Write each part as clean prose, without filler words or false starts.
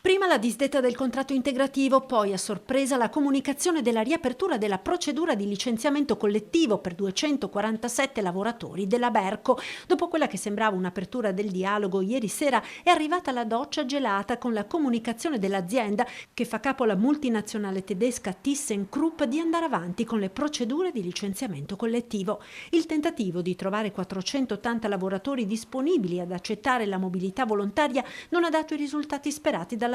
Prima la disdetta del contratto integrativo, poi a sorpresa la comunicazione della riapertura della procedura di licenziamento collettivo per 247 lavoratori della Berco. Dopo quella che sembrava un'apertura del dialogo, ieri sera è arrivata la doccia gelata con la comunicazione dell'azienda che fa capo alla multinazionale tedesca ThyssenKrupp di andare avanti con le procedure di licenziamento collettivo. Il tentativo di trovare 480 lavoratori disponibili ad accettare la mobilità volontaria non ha dato i risultati sperati dall'azienda,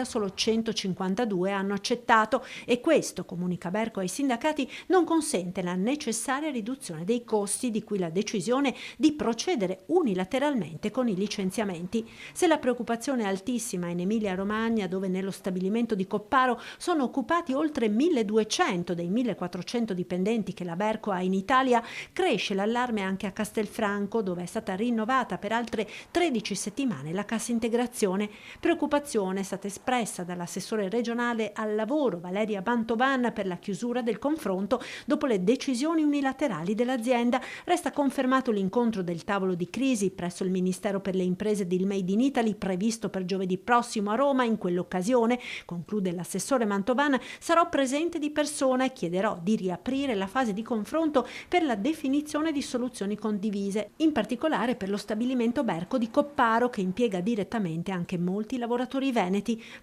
solo 152 hanno accettato e questo, comunica Berco ai sindacati, non consente la necessaria riduzione dei costi, di cui la decisione di procedere unilateralmente con i licenziamenti. Se la preoccupazione è altissima in Emilia-Romagna, dove nello stabilimento di Copparo sono occupati oltre 1200 dei 1400 dipendenti che la Berco ha in Italia, cresce l'allarme anche a Castelfranco, dove è stata rinnovata per altre 13 settimane la cassa integrazione. Preoccupazione è stata espressa dall'assessore regionale al lavoro Valeria Mantovan per la chiusura del confronto dopo le decisioni unilaterali dell'azienda. Resta confermato l'incontro del tavolo di crisi presso il Ministero per le imprese ed il Made in Italy previsto per giovedì prossimo a Roma. In quell'occasione, conclude l'assessore Mantovan, sarò presente di persona e chiederò di riaprire la fase di confronto per la definizione di soluzioni condivise, in particolare per lo stabilimento Berco di Copparo, che impiega direttamente anche molti lavoratori veneti.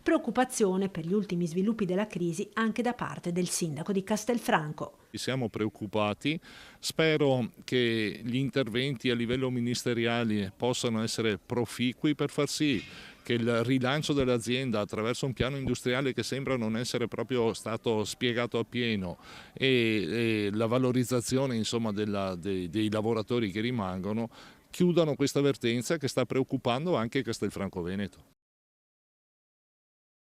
Preoccupazione per gli ultimi sviluppi della crisi anche da parte del sindaco di Castelfranco. Siamo preoccupati, spero che gli interventi a livello ministeriale possano essere proficui per far sì che il rilancio dell'azienda attraverso un piano industriale che sembra non essere proprio stato spiegato appieno e la valorizzazione insomma dei lavoratori che rimangono chiudano questa vertenza che sta preoccupando anche Castelfranco Veneto.